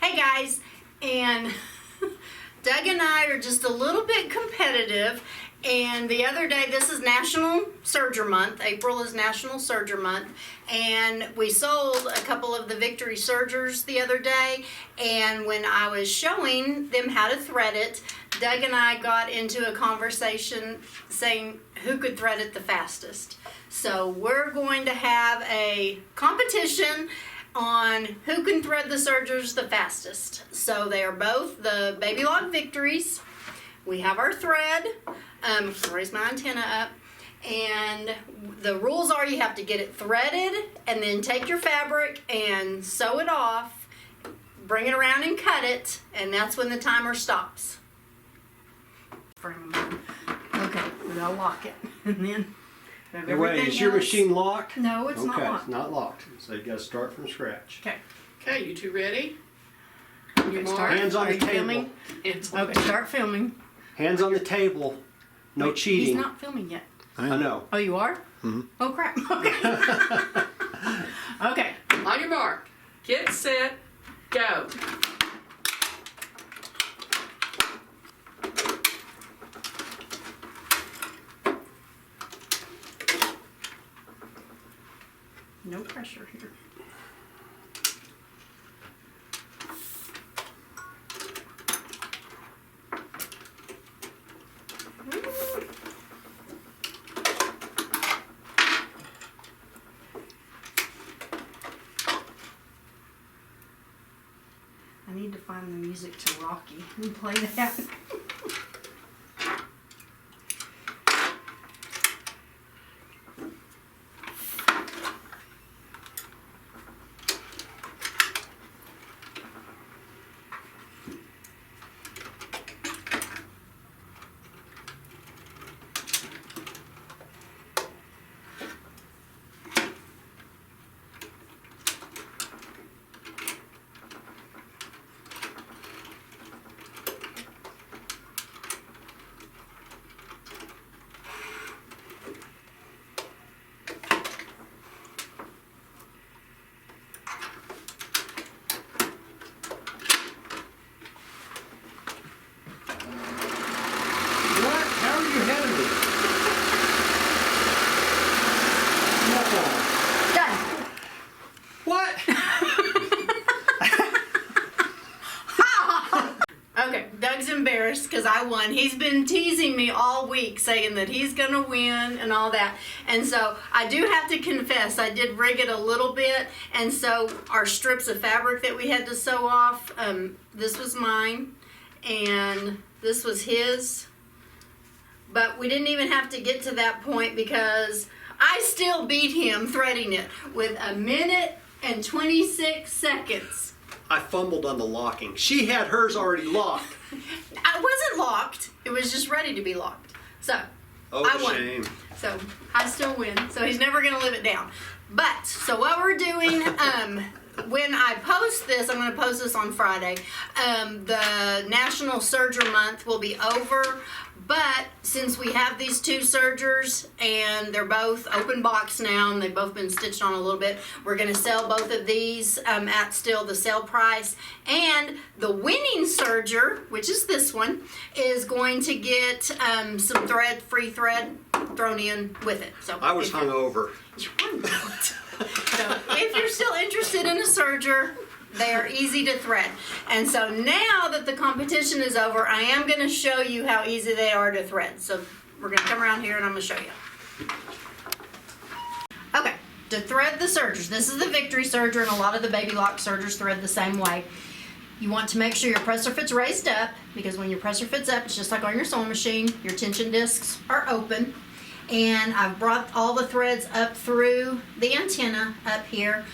Hey guys, and Doug and I are just a little bit competitive, and the other day, this is National Serger Month. April is National Serger Month, and we sold a couple of the Victory Sergers the other day, and when I was showing them how to thread it, Doug and I got into a conversation saying who could thread it the fastest. So we're going to have a competition on who can thread the sergers the fastest. So they are both the Baby Lock Victories. We have our thread. Raise my antenna up. And the rules are you have to get it threaded and then take your fabric and sew it off, bring it around and cut it, and that's when the timer stops. Okay, we gotta lock it. And then wait, is your machine locked? No, it's not Okay, locked. it's not locked. So you got to start from scratch. Okay. Okay, you two ready? Okay, start. Hands on Are the you table. filming? Okay, start filming. Hands on the table. No Wait, cheating. He's not filming yet. I know. Oh, you are? Mm-hmm. Oh, crap. Okay. Okay. On your mark. Get set, go. No pressure here. I need to find the music to Rocky and play that. What? How are you ahead of me? No. Done. What? Okay, Doug's embarrassed because I won. He's been teasing me all week saying that he's going to win and all that. And so I do have to confess, I did rig it a little bit. And so our strips of fabric that we had to sew off, this was mine and this was his. But we didn't even have to get to that point because I still beat him threading it with 1:26 seconds. I fumbled on the locking. She had hers already locked. I wasn't locked. It was just ready to be locked. So, Oh, I won. shame. So, I still win. So, he's never going to live it down. But, so what we're doing, when I post this, I'm going to post this on Friday, the National Serger Month will be over. But since we have these two sergers and they're both open box now and they've both been stitched on a little bit, we're going to sell both of these at still the sale price. And the winning serger, which is this one, is going to get some thread, free thread thrown in with it. So I was hungover. You were not. So if you're still interested in a serger, they are easy to thread. And so now that the competition is over, I am going to show you how easy they are to thread. So we're going to come around here and I'm going to show you. Okay, to thread the sergers, this is the Victory serger and a lot of the Baby Lock sergers thread the same way. You want to make sure your presser fit's raised up because when your presser fit's up, it's just like on your sewing machine, your tension discs are open. And I've brought all the threads up through the antenna up here.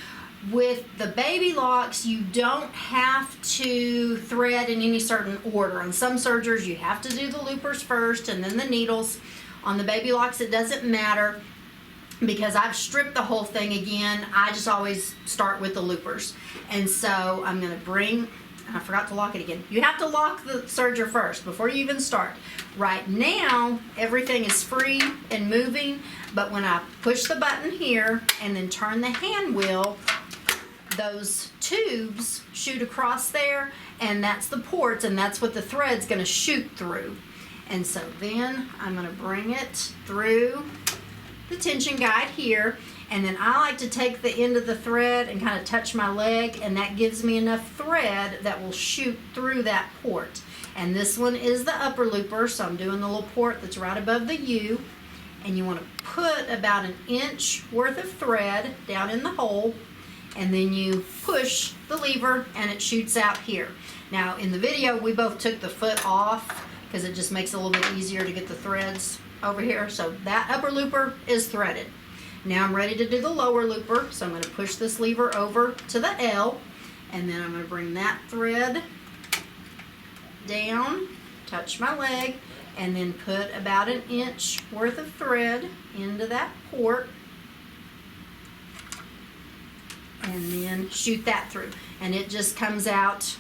With the Baby Locks, you don't have to thread in any certain order. On some sergers, you have to do the loopers first and then the needles. On the Baby Locks, it doesn't matter because I've stripped the whole thing again. I just always start with the loopers. And so I'm going to bring, I forgot to lock it again. You have to lock the serger first before you even start. Right now, everything is free and moving, but when I push the button here and then turn the hand wheel, those tubes shoot across there, and that's the ports, and that's what the thread's going to shoot through. And so then I'm going to bring it through the tension guide here, and then I like to take the end of the thread and kind of touch my leg, and that gives me enough thread that will shoot through that port. And this one is the upper looper, so I'm doing the little port that's right above the U, and you want to put about 1 inch worth of thread down in the hole, and then you push the lever and it shoots out here. Now in the video we both took the foot off because it just makes it a little bit easier to get the threads over here. So that upper looper is threaded. Now I'm ready to do the lower looper, so I'm going to push this lever over to the L, and then I'm going to bring that thread down, touch my leg, and then put about 1 inch worth of thread into that port, and then shoot that through, and it just comes out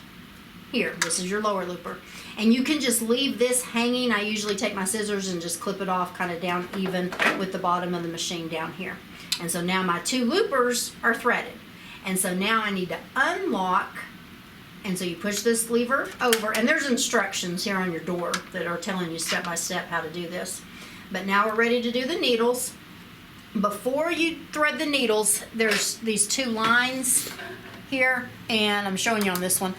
here. This is your lower looper, and you can just leave this hanging. I usually take my scissors and just clip it off kind of down even with the bottom of the machine down here. And so now my 2 loopers are threaded, and so now I need to unlock. And so you push this lever over, and there's instructions here on your door that are telling you step by step how to do this. But now we're ready to do the needles. Before you thread the needles, there's these 2 lines here, and I'm showing you on this one.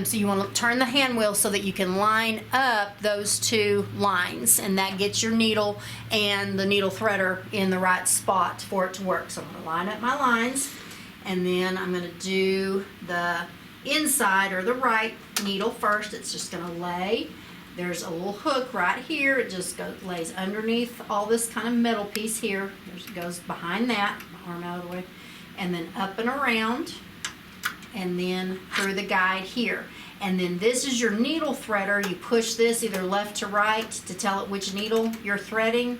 So you want to turn the hand wheel so that you can line up those 2 lines, and that gets your needle and the needle threader in the right spot for it to work. So I'm going to line up my lines, and then I'm going to do the inside or the right needle first. It's just going to lay. There's a little hook right here. It just lays underneath all this kind of metal piece here. It goes behind that, my arm out of the way, and then up and around, and then through the guide here. And then this is your needle threader. You push this either left to right to tell it which needle you're threading.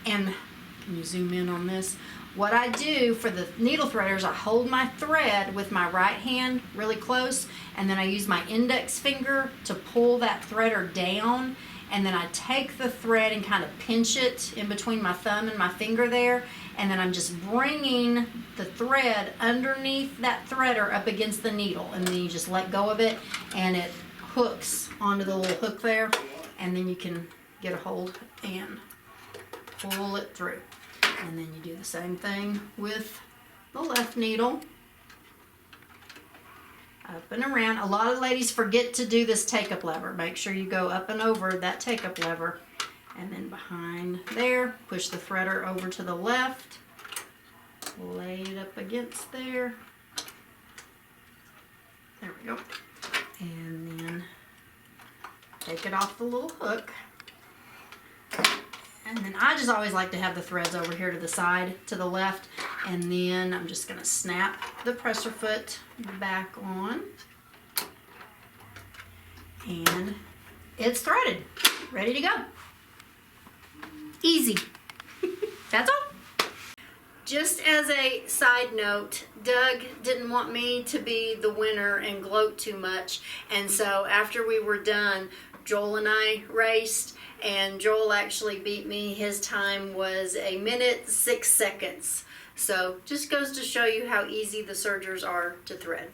And can you zoom in on this? What I do for the needle threaders, I hold my thread with my right hand really close, and then I use my index finger to pull that threader down, and then I take the thread and kind of pinch it in between my thumb and my finger there, and then I'm just bringing the thread underneath that threader up against the needle, and then you just let go of it, and it hooks onto the little hook there, and then you can get a hold and pull it through. And then you do the same thing with the left needle. Up and around. A lot of ladies forget to do this take-up lever. Make sure you go up and over that take-up lever. And then behind there, push the threader over to the left. Lay it up against there. There we go. And then take it off the little hook. And then I just always like to have the threads over here to the side, to the left. And then I'm just going to snap the presser foot back on. And it's threaded. Ready to go. Easy. That's all. Just as a side note, Doug didn't want me to be the winner and gloat too much. And so after we were done, Joel and I raced, and Joel actually beat me. His time was 1 minute 6 seconds. So just goes to show you how easy the sergers are to thread.